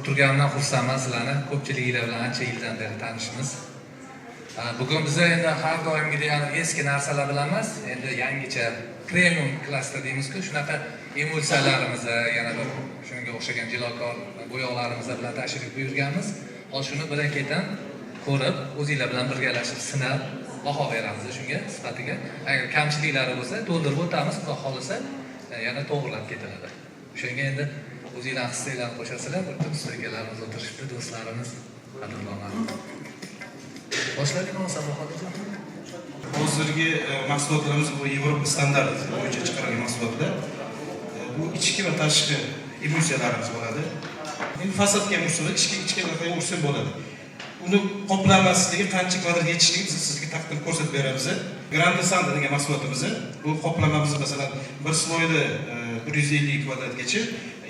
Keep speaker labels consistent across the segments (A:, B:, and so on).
A: turganimdan xursandman. Sizlarni ko'pchiliginglar bilan ancha yildan beri tanishmiz. Bugun biz endi har doimgidek eski narsalar bilan emas, endi yangicha premium klassda deymiz-ku, shunaqa emulsiyalarimizni, yana bir shunga o'xshagan jilokor bo'yoqlarimiz bilan tashrif buyurganmiz. Hozir shuni birin-ketin ko'rib, o'zingizlar bilan birgalashib sinab baho beramiz shunga sifatiga. Agar kamchiliklari bo'lsa, to'ldirib o'tamiz, xudo xolisa yana to'g'rilab ketiladi. O'shanga endi o'zingizlar hissinglarni qo'shasizlar, butun ustozlarimiz o'tirishibdi, do'stlarimiz, qadrlanar. Boshlaylik olsa muhojir.
B: Hozirgi mahsulotlarimiz bu Yevropa standarti bo'yicha chiqarilgan mahsulotlar. Bu ichki va tashqi emulsiyalarimiz bo'ladi. Endi fasadga emulsiyalar ichki ursin bo'ladi. Uni qoplamasligi qancha kvadrat yetishligini biz sizga taqdim ko'rsatib beramiz. Grande Sanda degan mahsulotimiz. Bu qoplamamiz masalan bir sloyda 150 kvadratgacha,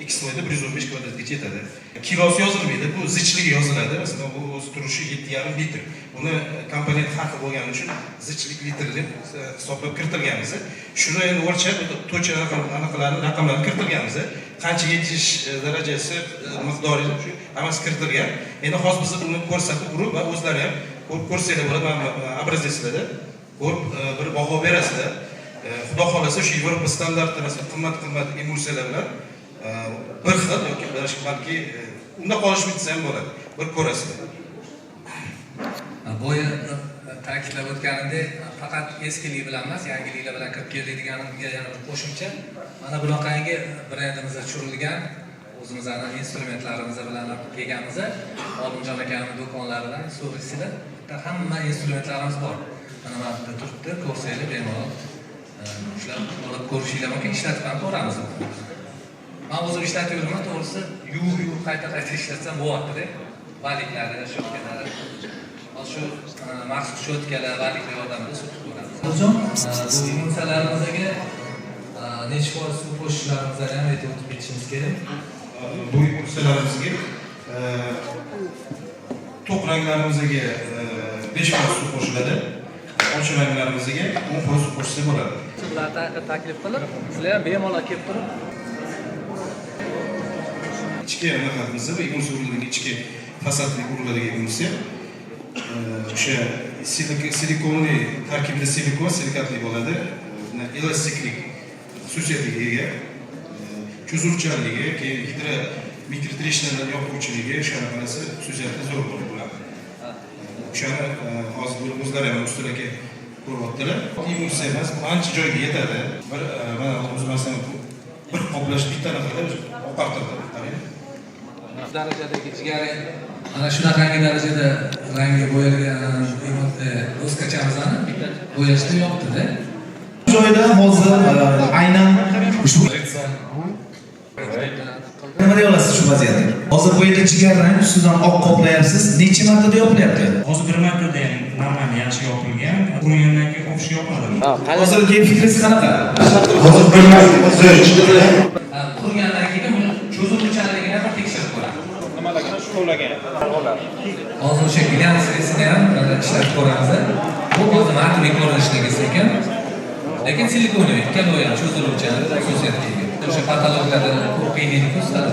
B: ikki sloyda 115 kvadratgacha yetadi. Kilosi yozilmaydi, bu zichligi yoziladi. Masalan, bu o'z turishi 7,5 litr. Buni komponent haqi bo'lgani uchun zichlik litr deb hisoblab kiritilganmiz. Shuni endi o'lchab, to'cha anaqalarni raqamlarni kiritilganmiz. Qancha yetish darajasi, miqdori shu hammasi kiritilgan. Endi hozir biz uni ko'rsatib turib va o'zlari ham ko'rsanglar bo'ladi, mana obrazetslarda ko'rib bir baho berasizlar. Xudo xolasa shu Yevropa standarti masalan qimmat emulsiyalar bilan bir xil yoki balki unda qolish bitsa ham bo'ladi. Bir ko'rasizlar.
A: Bo'yi ta'kidlab o'tganimdek, faqat eskilik bilan emas, yangiliklar bilan kirib keladiganiga yana bir qo'shimcha. Mana bunaqangi brendimizda tushirilgan o'zimizning instrumentlarimiz bilan kelganmiz. Olimjon akaning do'konlaridan so'raysizlar. Hamma instrumentlarimiz bor. Mana bu yerda turibdi, ko'rsanglar bemalol ushlab olib ko'rishinglar mumkin, ishlatib ham ko'ramiz. Men o'zim ishlatib yuraman, to'g'risi yuvib qayta ishlatsam bo'lardi. Valiklari, shotkalari. Shu maxsus shotkalar, valiklar yordamida surtib ko'ramiz. Hozir bu emulsiyalarimizga necha foiz suv qo'shishlarimizni ham aytib o'tib ketishimiz kerak.
B: Bu emulsiyalarimizga to'q ranglarimizga 5% suv qo'shiladi. Ochiq ranglarimizga 10% suv qo'shsa bo'ladi.
A: Sizlarga taklif qilib, sizlar ham bemalol kelib turib
B: ichki anaqamizni va emulsiyaning ichki fasadli quriladigan emulsiya o'sha silikonli tarkibida silikatli bo'ladi. Elastiklik xususiyatiga ega, cho'zuvchanligi, keyin mikrotreshnalar yopuvchiligi, shunaqasi xususiyati zo'r bo'ladi. O'shani hozir o'zlari ham ustalarga ko'ryaptilar. Emulsiya emas, ancha joyga yetadi. Bir mana o'zimizdan bir qoplash bitta narxda oqartiradi.
A: Darajadagi jigari ana shunaqangi darajada rangi bo'yalgan o'zkachamizni bo'yashda yoqdi-da.
C: Joyda hozir aynan ushbu nima deya olasiz shu vaziyatda? Hozir bu yerda jigar rang ustidan oq qoplayapsiz. Necha martada yopilyapti?
D: Hozir bir martada ham normal yaxshi yopilgan, qurilgandan keyin o'xshi yopiladi.
C: Hozirgi fikringiz qanaqa?
B: Hozir bir martada
A: qurgandan keyin buni cho'zuvchanligini ham tekshirib ko'ramiz.
D: Nimalarga shuvlagan?
A: Hozir o'sha glansiysini ham ishlatib ko'ramiz. Bu hozir matniy ko'rinishdagi lekin silikonli ikkalovi ham cho'ziluvchan xususiyatga ega. O'sha patologlarda ko'p qiyinlik ustadi.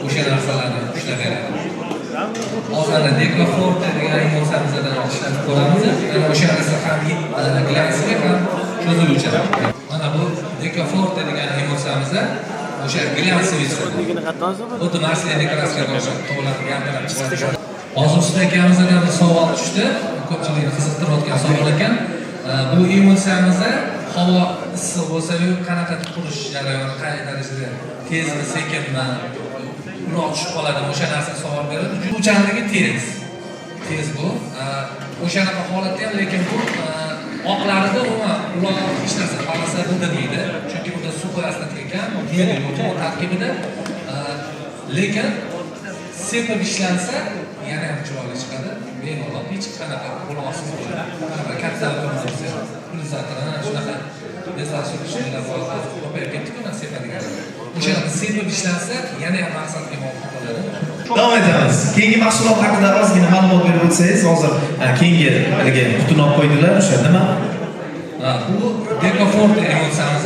A: O'sha narsalarni ushlab beradi. Hozir Decoforte degan emulsiyamizdan ishlatib ko'ramiz. Ana o'sha narsa ham glansiga ham cho'ziluvchan. Mana bu Decoforte degan emulsiyamizda o'sha glansiy xuddi marsli dekoratsiyaga o'xshab to'g'rilab gapirib chiqadi. Hozir usta akamizdan bir savol tushdi. Ko'pchilikni qiziqtirayotgan savol ekan. Bu emulsiyamizda havo issiq bo'lsa-yu, qanaqa qurish jarayoni, qay darajada tezmi, sekinmi, uloq tushib qoladimi, o'sha narsani savol beradi. Uchanligi tez bu. O'shanaqa holatda ham, lekin bu oqlarida umuman uloq hech narsa qarasa bildirmaydi. Chunki bunda suv qo'yasida ekan, yo'q tarkibida. Lekin sepib ishlansa yana ham chiroyli chiqadi. Bemalol hech qanaqa uloqsiz bo'ladi. Katta bo'lsa, pulizatran shunaqa desasirishlar ko'payib ketdi-ku, sepadigan. O'shanaqa sepib ishlansa yana ham maqsadga muvofiq bo'ladi.
C: Davom etamiz. Keyingi mahsulot haqida ozgina ma'lumot berib o'tsangiz, hozir keyingi qutini olib qo'ydilar, o'sha nima?
A: Bu Decoforte emulsiyamiz.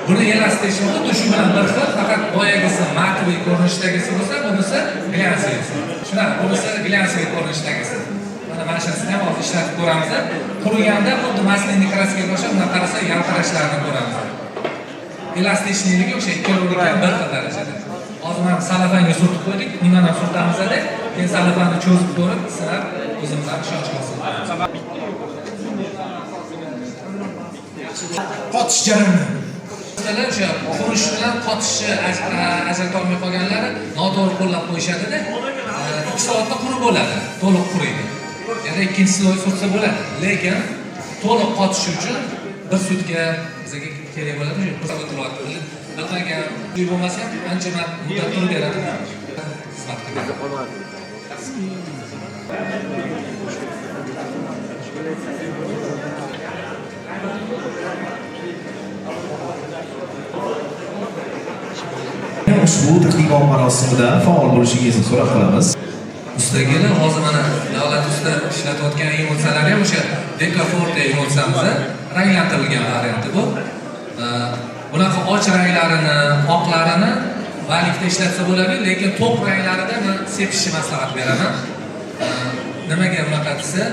A: Buni elasitish xuddi shu bilan bir xil, faqat boyagisi matviy ko'rinishdagisi bo'lsa, bunisi glansiy. Shunaqa, bunisi glansiy ko'rinishdagisi. Mana shunisi ham hozir ishlatib ko'ramiz. Quriganda xuddi maslinni kraskaga o'xshab, buni qarasa yaltirashlarni ko'ramiz. Elastichniligi o'sha ikkoviga bir xil darajada. Hozir mana salafanga surtib qo'ydik, nimani surtamiz-da, keyin salafanni cho'zib ko'rib, sinab o'zimizga ishonch hosil qilamiz.
C: Qotish jarayoni.
A: Sizlar o'sha qurish bilan qotishni ajrata olmay qolganlari noto'g'ri qo'llab qo'yishadi-da. 2 soatda qurib bo'ladi, to'liq quriydi. Yana ikkinchi sloy surtsa bo'ladi. Lekin to'liq qotishi uchun 1 sutka bizga kerak bo'ladi. Shu o'tiryapti. Bilmagan uy bo'lmasa ham ancha muddat turib beradi. Xizmat qiladi.
C: Ushbu taqdimot marosimida faol bo'lishingizni so'rab qolamiz.
A: Ustagina hozir mana davlat usta ishlatayotgan emulsiyalar ham o'sha Decaforte emulsiyamiz, ranglantirilgan varianti bu. Bunaqa och ranglarini, oqlarini valikda ishlatsa bo'ladi, lekin to'q ranglarida men sepishni maslahat beraman. Nimaga bunaqa desa,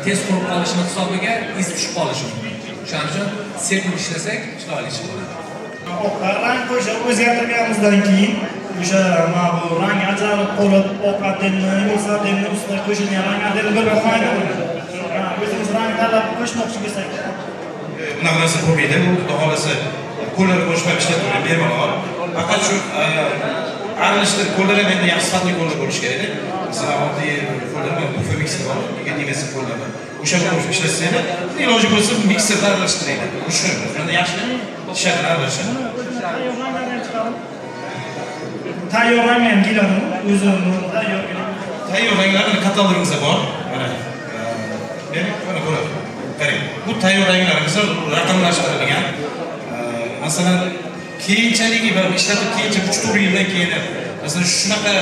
A: tez qurib qolishini hisobiga iz tushib qolishi mumkin. Shuning uchun sepib ishlasak, chiroyli chiqadi.
E: Rang qo'shib o'zgartirganimizdan keyin o'sha mana bu rang ajralib qolib, ovqatni, emulsiyalarni ustiga qo'shilgan rang ajralib bir foyda bo'ladi. O'zimiz rang tanlab qo'shmoqchi bo'lsak,
B: Bunaqa narsa bo'lmaydi. Bu xudo xolasa qo'llar qo'shmay ishlatib bermayman. Faqat shu aralashtirib qo'llar ham endi yaxshi sifatli qo'llar bo'lishi kerak. Masalan, oddiy qo'llar bu mixer bor, nimasi qo'llar. O'sha qo'shib ishlatsangiz, iloji bo'lsa mikserda aralashtiring. O'sha endi yaxshi ishlatib aralashtirib.
E: tayyor rang ham keladi. O'zini tayyor keladi.
B: Tayyor ranglarni katalogimizda bor. Mana mana ko'rib. Qarang. Bu tayyor ranglarimiz raqamlashtirilgan. Masalan, keyinchalik va ishlatib keyincha 3-4 yildan keyin masalan shunaqa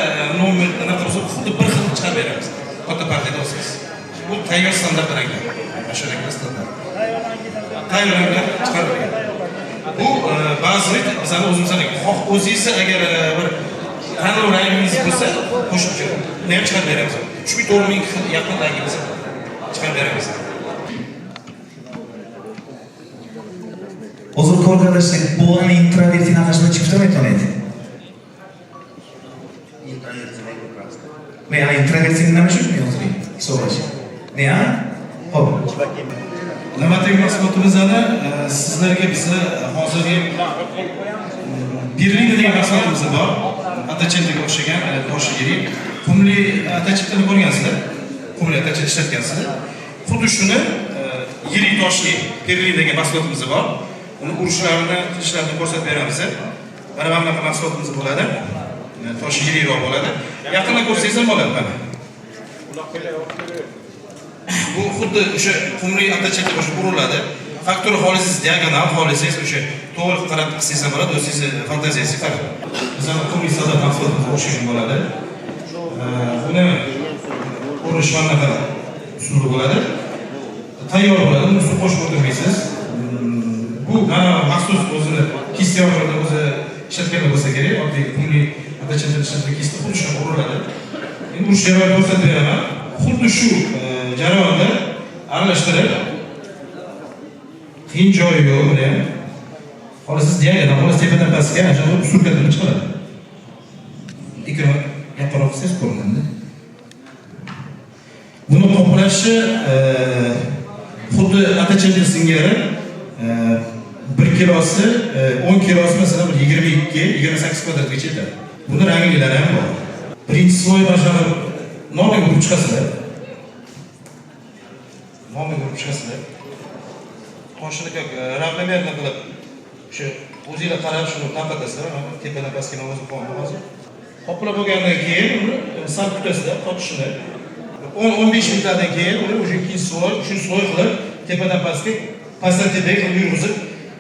B: nomer anaqa bo'lsa xuddi bir xil chiqarib beramiz. Katta partiyada olsangiz. Bu tayyor standart ranglar. Mana shu ranglar standart. Tayyor ranglar chiqarib beramiz. Bu ba'zi bizlar o'zimizdan xoh o'zingiz agar bir tanlov rangingiz bo'lsa qo'shib uni ham chiqarib beramiz. 3-4 ming xil yaqin rangingiz chiqarib beramiz.
C: Hozir ko'rganlaringizdek, bu introvertni anaqasini chiqib aytmaydi. Men introvertni nima shu yozing? So'rash. Ne ha? Xo'p.
B: Navbatdagi mahsulotimizda sizlarga bizni hozirgi Berlin degan mahsulotimiz bor. Atachetga o'xshagan tosh yirik qumli atachetni ko'rgansizlar. Qumli atachet ishlatgansizlar. Xuddi shuni yirik toshli Berlin degan mahsulotimiz bor. Uni urishlarini, qilishlarini ko'rsatib beramiz. Mana bunaqa mahsulotimiz bo'ladi. Tosh yirikroq bo'ladi. Yaqindan ko'rsangiz ham bo'ladi mana. Bu xuddi o'sha qumli atachetga o'sha uriladi. Faktor xohlasangiz diagonal, xohlasangiz o'sha to'g'ri qarab qilsangiz ham bo'ladi, o'zingiz fantaziyangizga qarab. Masalan, qumli sada mahsulotga o'xshagan bo'ladi. Buni urish mana bunaqa usuli bo'ladi. Tayyor bo'ladi, uni suv qo'shib o'tirmaysiz. Bu mana maxsus o'zini kist yordamida o'zi ishlatgan bo'lsa kerak, oddiy qumli atachetni ishlatib kist urishga uriladi. Endi urish jarayonini ko'rsatib beraman. Xuddi shu jarayonda aralashtirib qiyin joyi yo'q buni ham. Xohlasangiz diagonal, xohlasangiz tepadan pastga ajoyib surkatini chiqaradi. Ikki yaqinroq qilsangiz ko'rinadi. Buni qoplashi xuddi atachetni singari 1 kilosi 10 kilosi masalan 22-28 kvadratgacha yetadi. Buni ranglilari ham bor. Birinchi sloy bashara noming urib chiqasizlar. Noming urib chiqasizlar. Toshini ravnamerni qilib o'sha o'zingizlar qarab shuni tarqatasizlar. Tepadan pastga o'zi qo'yib hozir. Qoplab bo'lgandan keyin uni sal kutasizlar, qotishini. 10-15 minutdan keyin uni o'sha ikkinchi sloy, uchinchi sloy qilib tepadan pastdan tepaga qilib yurg'izib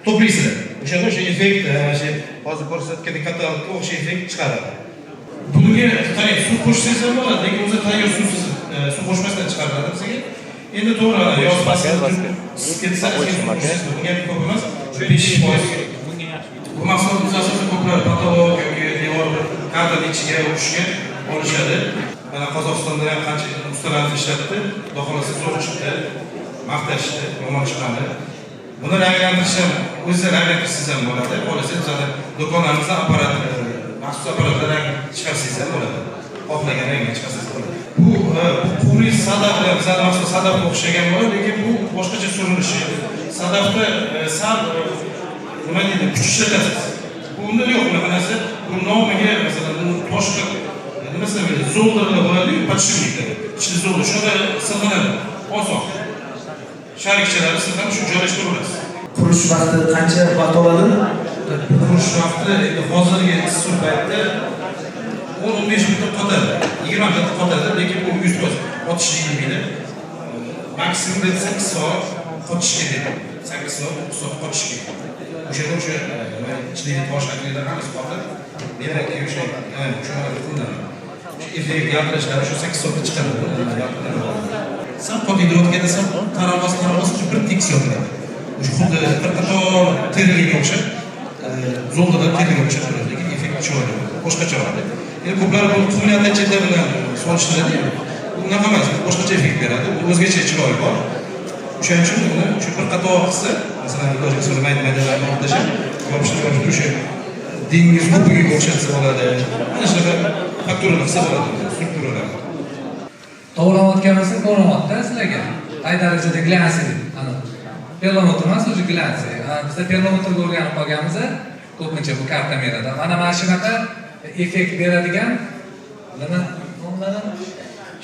B: to'playsizlar. O'shanda o'sha effekt, o'sha hozir ko'rsatgandek katalogga o'xshash effekt chiqaradi. Bunga qarang, suv qo'shsangiz ham bo'ladi, lekin o'zi tayyor suvsiz, suv qo'shmasdan chiqariladi bizga. Endi to'g'ri, yoz faslida ketsa, bunga ko'p emas, 5% mahsulotimiz asosan ko'plab patolog yoki devor kadrni ichiga urishga olishadi. Mana Qozog'istonda ham qancha ustalarimiz ishlatdi. Xudo xolasa zo'r chiqdi. Maqtashdi, yomon chiqmadi. Buni ranglantirish ham o'zi ranglantirish ham bo'ladi. Xohlasangiz do'konlarimizda apparat, maxsus apparatlar chiqarsangiz ham bo'ladi. Xohlagan rangga chiqarsangiz bo'ladi. Bu qumli sadaf bilan maxsus sadafga o'xshagan bo'ladi, lekin bu boshqacha surilishi. Sadafda sal nima deydi, kuch ishlatasiz. Bunda yo'q bunaqa narsa. Bu nomiga masalan boshqa nimasi bo'ladi, zo'ldirlar bo'ladi-yu, podshipniklar. Ichida zo'ldir, shunda sig'inadi. Oson. Sharikchalarni siz ham shu joylashtirasiz.
C: Qurish vaqti qancha vaqt oladi?
B: Qurish vaqti endi hozirgi issiq paytda 10-15 minut qotadi. 20 minut qotadi, lekin bu 100% qotishni bilmaydi. Maksimum 8 soat qotish kerak. 8 soat, 9 soat qotish kerak. O'shanda o'sha ichidagi tosh akrilar hammasi qotib, demakki o'sha qilinadi. Effekt gapirishlar shu 8 soatda chiqadi. Sam qotiyotgan esa qarabas bir tekis yotiladi. O'sha xuddi bir qator teriga o'xshab, zo'ldadan teriga o'xshab turadi, lekin effekt chiqadi. Boshqacha bo'ladi. Endi ko'plar bu qumli chetlar bilan solishtiradi. Bu unaqa emas, boshqacha effekt beradi. Bu o'zgacha chiroyi bor. O'shaning uchun uni shu bir qator qilsa, masalan, ilojini so'ramaydi, maydalarni o'rtashib, yopishtirib o'sha dengiz kubiga o'xshatsa bo'ladi. Mana shunaqa fakturalar qilsa bo'ladi, strukturalar.
A: To'g'rilayotganimizni ko'ryapti sizlarga. Qay darajada glansi deb. Ana perlamontr emas, o'sha glansi. Bizda perlamontrga o'rganib qolganmiz, ko'pincha bu kartamerada. Mana shunaqa effekt beradigan nima nomlanadi?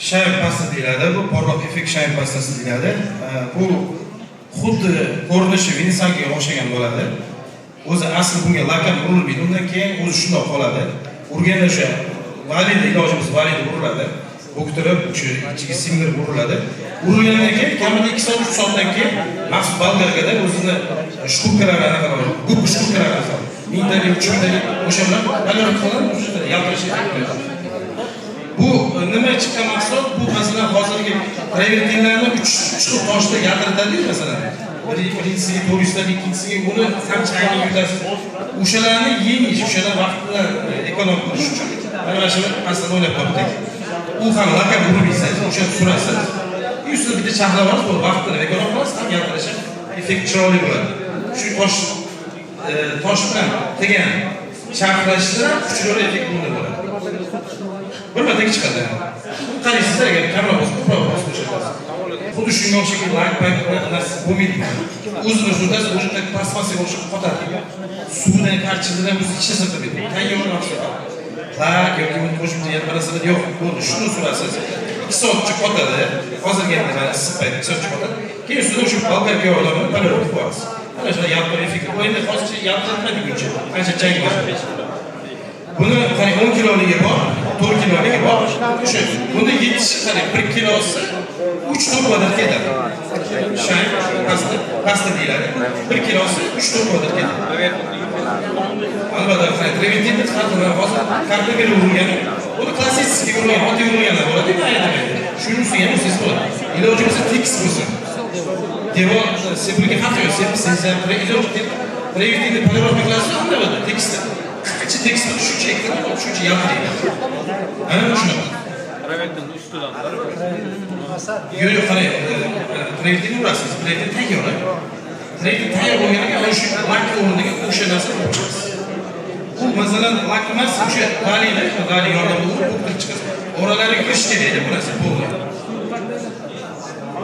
B: Shayn pasta deyiladi. Bu porloq effekt shayn pastasi deyiladi. Bu xuddi ko'rinishi Vinsanga o'xshagan bo'ladi. O'zi asli bunga lakam urilmaydi. Undan keyin o'zi shundoq qoladi. Urganda o'sha valida ilojimiz valida uriladi. O'ktirib, o'sha ichiga singdirib uriladi. Urilgandan keyin kamida 2 soat 3 soatdan keyin maxsus bolgarkada o'zini shtukalarni anaqa gubka shtukalarni qiladi. Mingtalik, 3000talik o'sha bilan balyon qilib o'sha yaltirish kerak. Bu nima chiqqan mahsulot? Bu masalan hozirgi travertinlarni 3 xil toshda yaltiritadi masalan. Birinchisiga turistlar, ikkinchisiga uni samchayni yutasiz. O'shalarni yengish, o'shalar vaqtni ekonom qilish uchun mana shu masalani o'ylab topdik. U ham lakab urmaysiz, o'sha surasiz. Yuzida bitta chaqla bor, bu vaqtni ekonom qilasiz, ham yaltirishi effekt chiroyli bo'ladi. Shu tosh bilan tegan chaqlashda kuchli effekt bo'ladi. Bir marta chiqadi. Qaraysiz, agar kamroq bo'lsa, ko'proq bo'lsa. Xuddi shunga o'xshagan layk narsa bo'lmaydi. O'zini sudasi o'sha plastmasiga o'xshab qotadi. Suvdan qarchidan o'zi ichida saqlaydi. Tayyor mahsulot. Lak yoki uni qo'shib yana narsalar yo'q. Bo'ldi, shuni surasiz. 2 soatcha qotadi. Hozirgi endi mana issiq payt 2 soatcha qotadi. Keyin ustida o'sha bolgarka yog'larni palab qo'yasiz. Mana shu yaltir effekt. Bu endi hozircha yaltirmaydiguncha qancha chang bo'ladi. Buni qarang 10 kiloligi bor, 4 kiloligi bor. O'sha buni yetishi qarang 1 kilosi 3-4 kvadrat ketadi. Shayn pasta deyiladi. 1 kilosi 3-4 kvadrat ketadi. Albatta, preventivni xatlar hozir kartaga urilgan. Buni klassik urilgan, oddiy urilganlar bo'ladi, mayda. Shuning ustiga ham siz bo'ladi. Ilojimiz tekis bo'lsin. Devor sepilgan xat yo'q, sepsiz ham preventivni polirob qilasiz, unda bo'ladi, teksda. Ichi tekisda shuncha ekran, shuncha yaltiraydi. Ana shunaqa.
F: Preventivni ustidan.
B: Yo'q, qarang, preventivni urasiz, preventiv tayyor. Preventiv tayyor bo'lganiga o'sha lak o'rniga o'sha narsa qo'yasiz. Bu masalan lak emas, o'sha vali yordamida urib chiqasiz. Oralariga kirish kerak bu narsa bo'ldi.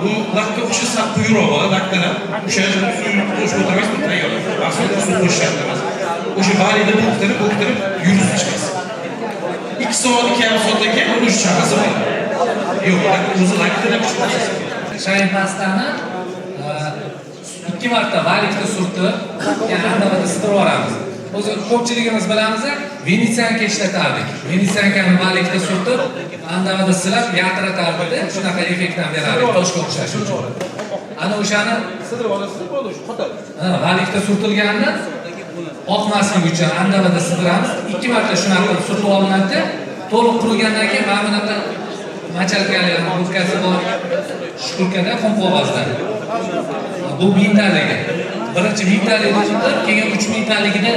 B: Bu lakka o'xshasa quyruq bo'ladi, lakdan ham o'sha suvni qo'shib o'tiramiz, tayyor. Asli suv qo'shish shart emas. O'sha valida bo'ktirib yurib chiqasiz. 2 soat, 2,5 soatdan keyin uni chaqasi bo'ladi. Yo'q, o'zi lakdan ham chiqasiz.
A: Shayn pastani 2 marta valikda surtib, yana andavada sidirib olamiz. O'zi ko'pchiligimiz bilamiz, Venesianka ishlatardik. Venesiankani valikda surtib, andavada silab, yaltiratardi, shunaqa effektdan berardik, toshga o'xshash uchun. Ana o'shani sidirib olasiz, bo'ldi, shu qotadi. Valikda surtilganini oqmasligi uchun andavada sidiramiz. 2 marta shunaqa surtib olinadi. To'liq qurigandan keyin mana bunaqa machalkali rutkasi bor. Shturkada qumqog'ozdan. Bu mingtaligi. Birinchi mingtaligini tutib, keyin 3 mingtaligini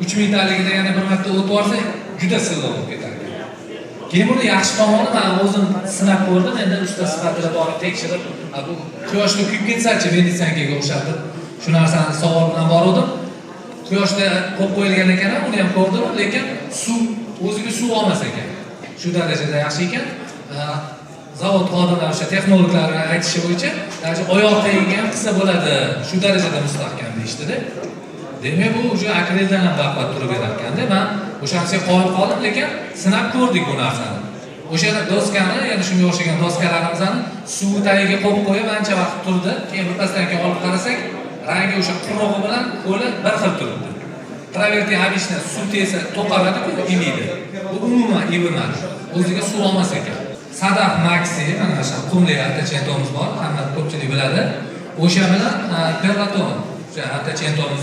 A: 3000 taligida yana bir marta o'tib olsa juda silliq bo'lib ketadi. Keyin buni yaxshi tomoni men o'zim sinab ko'rdim, endi usta sifatida borib tekshirib, bu quyoshda kuyib ketsa-chi, venitsankaga o'xshab shu narsani savol bilan bordim. Quyoshda qo'yib qo'yilgan ekan, uni ham ko'rdim, lekin suv o'ziga suv olmas ekan. Shu darajada yaxshi ekan. Zavod xodimlari, o'sha texnologlar aytishi bo'yicha, oyoq tagiga ham qilsa bo'ladi, shu darajada mustahkam deyishdi-da. Demak, bu o'sha akrildan ham baqvat turib berarkanda, men o'shanisiga qoyil qoldim, lekin sinab ko'rdik bu narsani. O'sha doskani, ya'ni shunga o'xshagan doskalarimizni suv tagiga qo'yib qo'yib ancha vaqt turdi. Keyin birpasdan keyin olib qarasak, rangi o'sha qurug'i bilan qo'li bir xil turibdi. Traverti habishni suv tegsa to'qaradi-ku, imaydi. Bu umuman ivilmadi. O'ziga suv olmas ekan. Sadaf Maxi, mana shu qumli attachentomiz bor, hamma ko'pchilik biladi. O'sha bilan Perlaton, o'sha attachentomiz,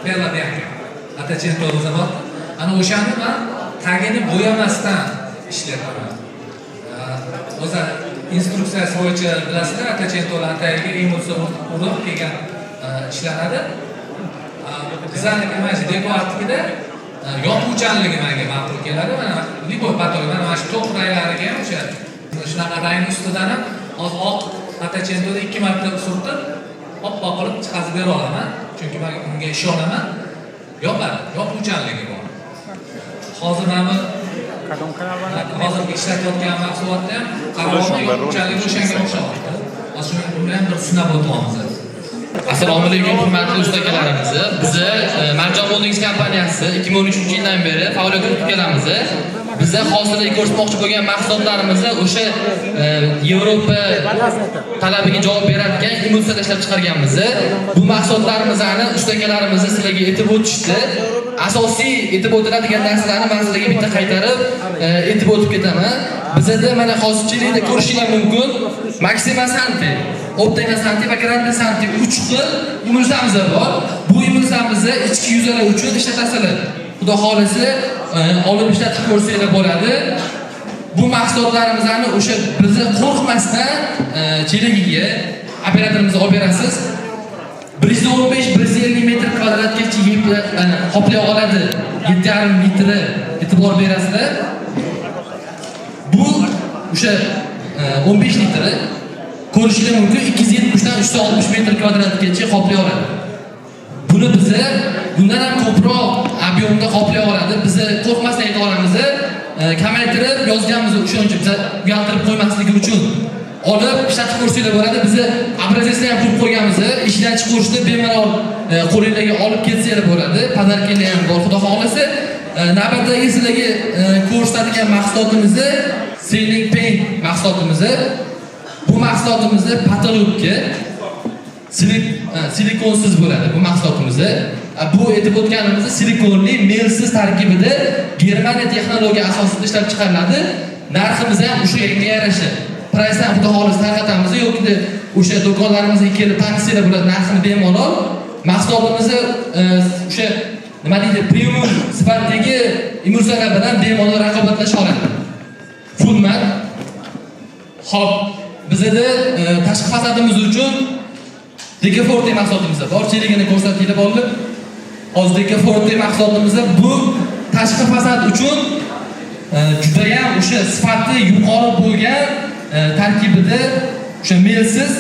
A: Perla Bianca attachentomiz bor. Ana o'shani men tagini bo'yamasdan ishlayapman. O'zi instruksiyasi bo'yicha bilasizlar, attachentolar tagiga emulsiya urib kelgan ishlanadi. Bizaniki mana shu dekorativda yopuvchanligi menga ma'qul keladi. Mana lipoy patolog, mana shu to'q ranglariga ham o'sha shunaqa rang ustidan ham hozir oq attachentoda 2 marta surtib, oppoq qilib chiqazib bera olaman. Chunki men unga ishonaman. Yopadi, yopuvchanligi bor. Hozir mana hozir ishlatayotgan mahsulotda ham qarorni yopuvchanligi o'shanga o'xshayapti. Hozir shuni ham bir sinab o'tamiz.
F: Assalomu alaykum hurmatli usta akalarimiz. Biz Marjon Holdings kompaniyasi 2013-yildan beri faoliyat yuritib kelamiz. Biz hozirda ko'rsatmoqchi bo'lgan mahsulotlarimizni o'sha Yevropa talabiga javob beradigan emulsiyalar ishlab chiqarganmiz. Bu mahsulotlarimizni usta akalarimiz sizlarga aytib o'tishdi. Asosiy aytib o'tiladigan narsalarni men sizlarga bitta qaytarib aytib o'tib ketaman. Bizda mana hozirchilikda ko'rishingiz mumkin. Maxima Santi, Optima Santi va Grande Santi 3 xil emulsiyamiz bor. Bu emulsiyamizni ichki yuzalar uchun ishlatasizlar. Xudo xolisa olib ishlatib ko'rsanglar bo'ladi. Bu mahsulotlarimizni o'sha bizni qo'rqmasdan cheligiga operatorimizni olib berasiz. 115-150 metr kvadratgacha qoplay oladi. 7,5 litr e'tibor berasizlar. Bu o'sha 15 litr ko'rishingiz mumkin 270 dan 360 metr kvadratgacha qoplay oladi. Buni biz bundan ham ko'proq ob'yomda qoplay oladi. Biz qo'rqmasdan ayta olamiz. Kamaytirib yozganmiz o'shancha biz uyaltirib qo'ymasligi uchun olib ishlatib ko'rsanglar bo'ladi. Biz obrazetsni ham qilib qo'yganmiz. Ishdan chiqarishda bemalol qo'lingizga olib ketsanglar bo'ladi. Podarkalar ham bor, xudo xolasa. Navbatdagi sizlarga ko'rsatadigan mahsulotimizni Sealing Paint mahsulotimizni. Bu mahsulotimizni patologga silikonsiz bo'ladi bu mahsulotimizni. Bu aytib o'tganimiz silikonli, melsiz tarkibida Germaniya texnologiya asosida ishlab chiqariladi. Narximiz ham o'shaga yarasha. Price ham xudo xolis tarqatamiz yoki o'sha do'konlarimizga kelib tanishsanglar bo'ladi, narxini bemalol. Mahsulotimizni o'sha nima deydi, premium sifatdagi emulsiyalar bilan bemalol raqobatlasha oladi. Fullmat. Xo'p, bizda tashqi fasadimiz uchun Decaforte mahsulotimiz bor. Cheligini ko'rsatib bo'ldi. Hozir Decaforte mahsulotimiz bu tashqi fasad uchun juda ham o'sha sifati yuqori bo'lgan tarkibida o'sha melsiz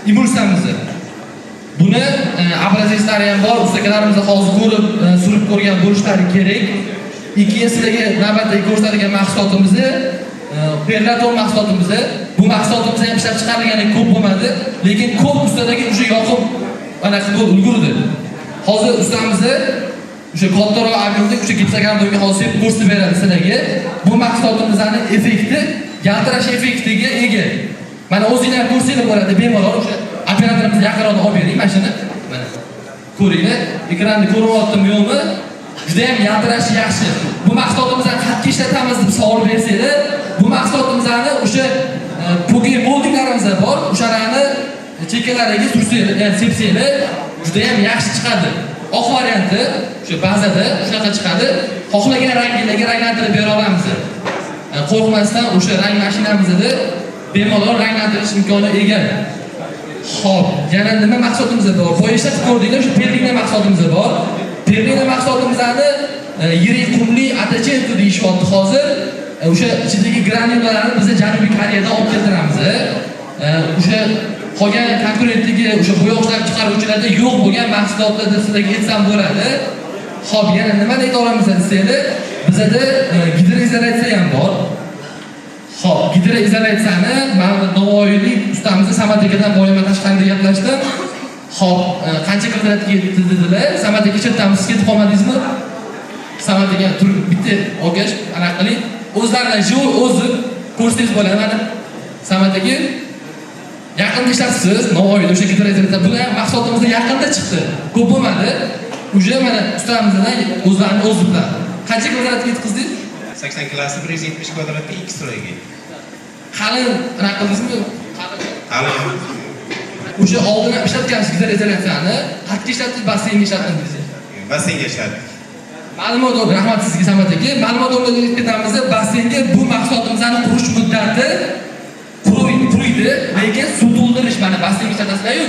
F: emulsiyamiz. Buni obrazetslari ham bor. Ustakalarimiz hozir ko'rib surib ko'rgan bo'lishlari kerak. Ikkinchi sizlarga navbatdagi ko'rsatadigan mahsulotimiz Perlaton mahsulotimiz. Bu mahsulotimiz ham ishlab chiqarilgani ko'p bo'lmadi, lekin ko'p ustadagi o'sha yoqib ana qilib ulgurdi. Hozir ustamiz o'sha kattaroq ob'yomda o'sha gipsogandonga hozir ko'rsatib beradi sizlarga. Bu mahsulotimizning effekti yaltirash effektiga ega. Mana o'zingizlar ko'rsanglar bo'ladi, bemalol o'sha operatorimiz yaqinroq olib bering mashina. Mana ko'ringlar, ekranni ko'ryaptimi yo'qmi? Juda ham yaltirashi yaxshi. Bu mahsulotimizni qattiq ishlatamiz deb savol bersanglar, bu mahsulotimizni o'sha po'gi moldinglarimiz bor, o'shalarni chekkalariga sursanglar, sepsanglar, juda ham yaxshi chiqadi. Oq varianti o'sha bazada shunaqa chiqadi. Xohlagan ranglarga ranglantirib bera olamiz. Qo'rqmasdan o'sha rang mashinamizda bemalol ranglantirish imkoni ega. Xo'p, yana nima mahsulotimiz bor? Boya ishlatib ko'rdinglar, o'sha pelliklar mahsulotimiz bor. Permina mahsulotimizni yirik qumli atachento deyishyapti hozir. O'sha ichidagi granulalarni biz Janubiy Koreyadan olib keltiramiz. O'sha qolgan konkurentligi o'sha bo'yoqlar chiqaruvchilarda yo'q bo'lgan mahsulotlarni sizlarga aytsam bo'ladi. Xo'p, yana nima deyta olamiz desanglar, bizda gidroizolyatsiya ham bor. Xo'p, gidroizolyatsiyani mana Navoiylik ustamiz Samad akadan boyama tashqarida gaplashdim. Xo'p, qancha kvadratga yetdi dedilar. Samad aka chetamiz, ketib qolmadingizmi? Samad aka turib bitta o'gash ana qiling. O'zlaridan o'zi ko'rsangiz bo'ladi mana. Samad aka yaqinda ishlatasiz, Navoiyda o'sha gidroizolyatsiya bu ham mahsulotimizda yaqinda chiqdi. Ko'p bo'lmadi. Uje mana ustamizdan o'zlarini o'zi bilan. Qancha kvadratga yetkazdik?
B: 80 klassi 170 kvadratga 2 stroyga.
F: Hali ana qildingizmi?
B: Hali
F: o'sha oldin ishlatgansiz gidroizolyatsiyani, qattiq ishlatdingiz, basseynga ishlatdingiz.
B: basseynga ishlatdik.
F: Ma'lumot olib, rahmat sizga Samad aka. Ma'lumot olib ketamiz. Basseynga bu mahsulotimizning qurish muddati quriydi, lekin suv to'ldirish mana basseynga ishlatasizlar-ku.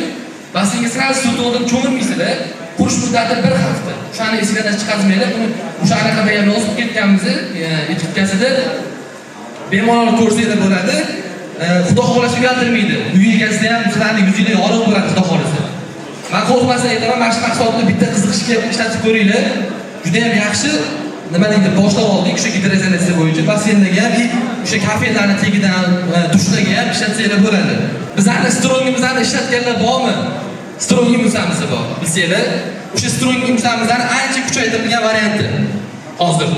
F: Basseynga sirasi suv to'ldirib cho'milmaysizlar. Qurish muddati 1 hafta. O'shani esingizdan chiqazmanglar. Buni o'sha anaqada ham yozib ketganmiz, etiketkasida bemalol ko'rsanglar bo'ladi. Xudo xolasa uyaltirmaydi. Uy egasida ham sizlarning yuzinglar yorug' bo'ladi xudo xolasa. Men qo'rqmasdan aytaman, mana shu mahsulotni bitta qiziqishga ishlatib ko'ringlar. Juda ham yaxshi. Nima deydi? Boshlab oldik o'sha gidroizolyatsiya bo'yicha basseyndagi ham, o'sha kafelarning tagidan dushdagi ham ishlatsanglar bo'ladi. Bizlarning strongimizni ishlatganlar bormi? Strongimiz bor. Bilsanglar, o'sha strongimizning ancha kuchaytirilgan varianti. Hozir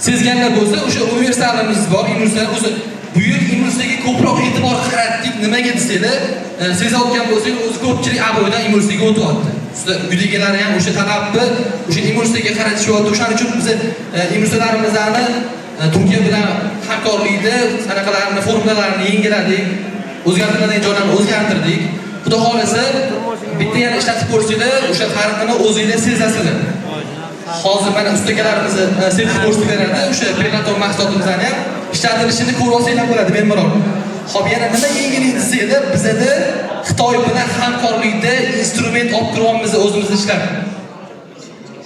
F: sezganlar bo'lsa, o'sha universalimiz bor, universal o'zi buyuk immunitetiga ko'proq e'tibor qaratdik. Nimaga desanglar, sezayotgan bo'lsangiz, o'zi ko'pchilik aboydan immunitetiga o'tyapti. Uydagilar ham o'sha talabni o'sha immunitetiga qaratishyapti. O'shaning uchun biz immunitetlarimizni Turkiya bilan hamkorlikda sanaqalarni, formulalarni yangiladik, o'zgartirilgan joylarni o'zgartirdik. Xudo xolasa bitta yana ishlatib ko'rsanglar, o'sha farqini o'zingizlar sezasizlar. Hozir mana ustakalarimiz servis ko'rsatib beradi. O'sha Perlaton mahsulotimizni ham ishlatilishini ko'rib olsanglar bo'ladi bemalol. Xo'p, yana nima yangilik desanglar, bizda Xitoy bilan hamkorlikda instrument olib kiryapmiz o'zimizni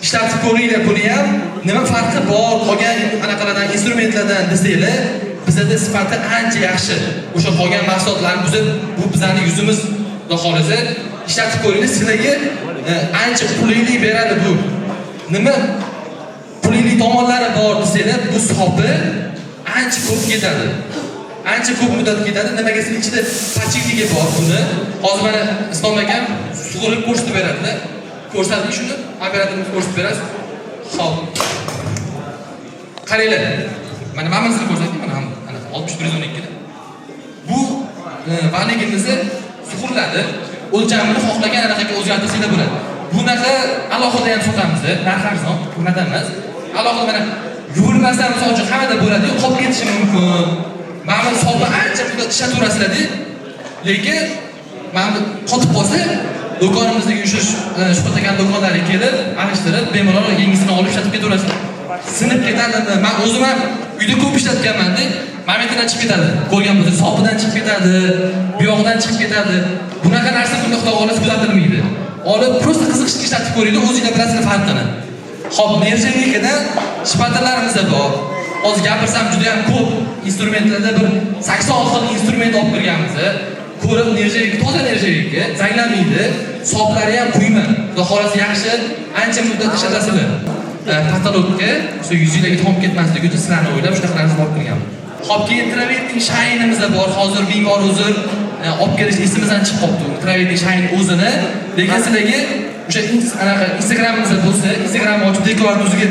F: ishlatib ko'ringlar buni ham. Nima farqi bor qolgan anaqalardan instrumentlardan desanglar, bizda sifati ancha yaxshi. O'sha qolgan mahsulotlarni bu bizning yuzimiz xudo xolasa ishlatib ko'ringlar, sizlarga ancha qulaylik beradi bu. Nima pulli tomonlari bor desanglar, bu sopi ancha ko'p ketadi. Ancha ko'p muddat ketadi. Nimaga sizning ichida pachikligi bor buni. Hozir mana Islom akam sug'urib ko'rsatib beradi. Ko'rsating shuni, operatorimiz ko'rsatib beradi. Xo'p. Qaranglar. Mana sizga ko'rsating, mana 6112 da. Bu valigimizni sug'urladi. O'lchamini xohlagan anaqaga o'zgartirsanglar bo'ladi. Bunaqa alohida ham sotamiz, narx arzon, bundan emas. Alohida mana yuvilmasdan misol uchun hammada bo'ladi, qolib ketishi mumkin. Mana so'pi ancha muddat ishlataverasizlar-da. Lekin mana qotib qolsa, do'konimizdagi shu shubatagan do'konlarga kelib, alishtirib, bemalol yangisini olib ishlatib ketaverasizlar. Sinib ketadi. Men o'zim ham uyda ko'p ishlatganman-da. Momentidan chiqib ketadi. Ko'rgan bo'lsa, sopidan chiqib ketadi, buyog'idan chiqib ketadi. Bunaqa narsa bunda xudo xolasa kuzatilmaydi. Olib, prosta qiziqishga ishlatib ko'ringlar, o'zingizlar bilasizlar farqini. Xo'p, nerjavikadan shpatalarimiz bor. Hozir gapirsam juda ham ko'p instrumentlarda bir 80 xil instrument olib kirganmiz. Ko'rib nerjavika, toza nerjavika, zanglamaydi. Soplari ham quyma. Xudo xolasa yaxshi, ancha muddat ishlatasizlar. Patologga o'sha yuzingizga tomib ketmasligi uchun sizlarni o'ylab shunaqalarni olib kirganman. Xo'p, keyin traverting shaynimiz bor. Hozir bemor uzr olib kelish esimizdan chiqib qoldi. Traverting shayn o'zini, lekin sizlarga o'sha Instagramimiz bo'lsa, Instagram ochib deklaratsiya o'ziga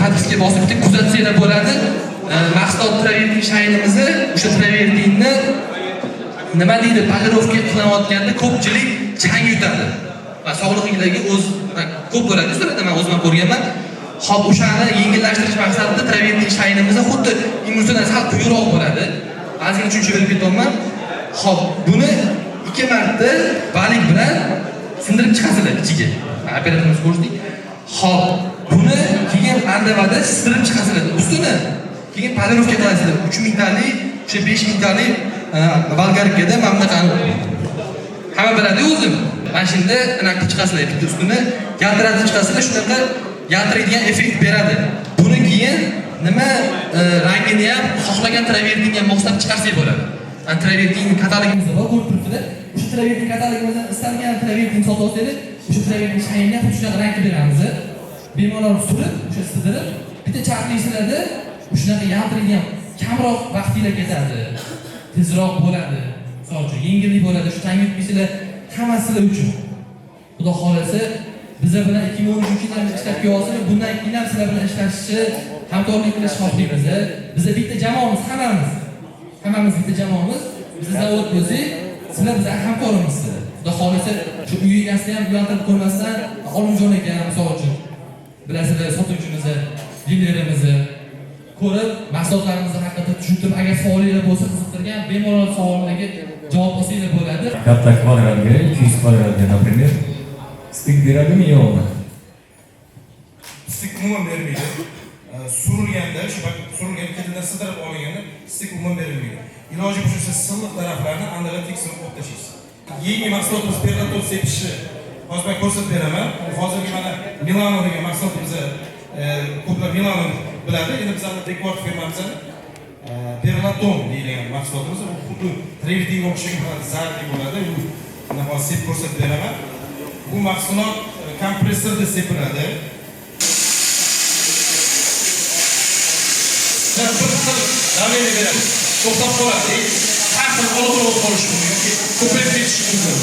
F: podpiska bosib bitta kuzatsanglar bo'ladi. Mahsulot traverting shaynimizni, o'sha travertingni nima deydi, polirovka qilayotganda ko'pchilik chang yutadi. Va sog'lig'ingizga o'z ko'p bo'ladi. Sizlarda men o'zim ham ko'rganman. Xo'p, o'shani yengillashtirish maqsadida traverting shaynimizni xuddi immunitetidan sal quyuqroq bo'ladi. Ozgina tushuncha berib ketaman. Xo'p, buni 2 marta balik bilan sindirib chiqasizlar ichiga. Operatorimiz ko'rsatdik. Xo'p, buni keyin andavada sindirib chiqasizlar ustini. Keyin polirovka qilasizlar. 3000 talik, o'sha 5000 talik bolgarkada mana bunaqa hamma biladi o'zim. mashinada anaqa chiqasizlar, bitta ustini yaltiratib chiqasizlar, shunaqa yaltiraydigan effekt beradi. Buni keyin nima rangini ham xohlagan travertingga moslab chiqarsak bo'ladi. Traverting katalogimizda bor, ko'rib turibsizlar. O'sha traverting katalogimizdan istalgan traverting sotib olsangiz, o'sha traverting shayini ham shunaqa rangga beramiz. Bemalol surib, o'sha sidirib, bitta charxlaysizlarda shunaqa yaltiraydigan kamroq vaqtinglar ketadi. Tezroq bo'ladi. Misol uchun yengillik bo'ladi. Shu tang yutmaysizlar, hammasi sizlar uchun. Xudo xolasa bizlar bilan 2013-yildan ishlab kelasiz. Bundan keyin ham sizlar bilan ishlashni, hamkorlik qilishni xohlaymiz. Biz bitta jamoamiz, hammamiz bitta jamoamiz. Biz zavod bo'lsak, sizlar bizning hamkorimiz. Xudo xolasa shu uy egasini ham uylantirib qo'ymasdan, Olimjon aka misol uchun bilasizlar, sotuvchimizni, dilerimizni ko'rib, mahsulotlarimizni haqida tushuntirib, agar savolinglar bo'lsa, qiziqtirgan, bemalol savollarga javob olsanglar bo'ladi.
G: Katta kvadratga, 200 kvadratga, например, stik beradimi, yo'qmi?
B: Stik umuman bermaydi. Surilganda, shu surilgan ketidan sidirib olinganda stik umuman berilmaydi. Iloji bo'lsa silliq taraflarni aniqlab tekstirib olib tashlaysiz. Yangi mahsulotimiz perlator sepishi hozir men ko'rsatib beraman. Hozirgi mana Milano degan mahsulotimizni ko'plar Milano biladi. Endi bizning rekord firmamizning perlaton deyilgan mahsulotimiz bu xuddi travertingga o'xshagan zarli bo'ladi. Buni hozir sepib ko'rsatib beraman. Bu mahsulot kompressorda sepiladi. Davleni beramiz. To'xtab qoladi. Har xil olib qolishi mumkin. Ko'payib ketishi mumkin.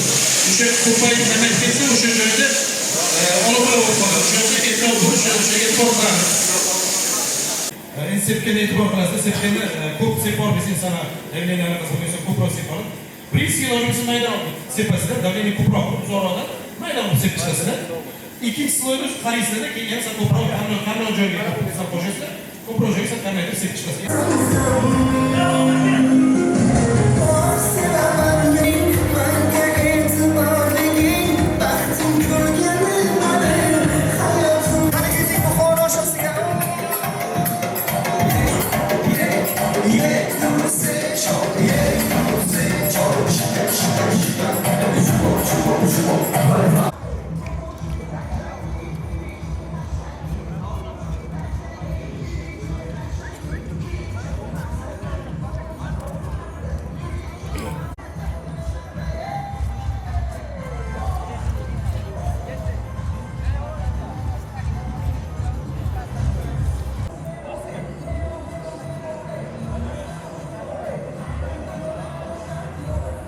B: O'sha ko'payib nima ketsa, o'sha joyda olib qoladi. O'sha e'tibor bo'lishi, o'sha e'tibor qilamiz. Endi sepgan e'tibor qilasizlar. Sepganda ko'p sepor biz inson davleniyani qilsa, ko'proq sepor. Birinchi ilojimiz maydon sepasizlar, davleni ko'proq uzoqroqdan maydon sepib chiqasizlar. Ikkinchi slojni qaraysizlar, keyin ko'proq hamma joyga qo'shasizlar. Ko'proq joyga qanday sepib chiqasizlar.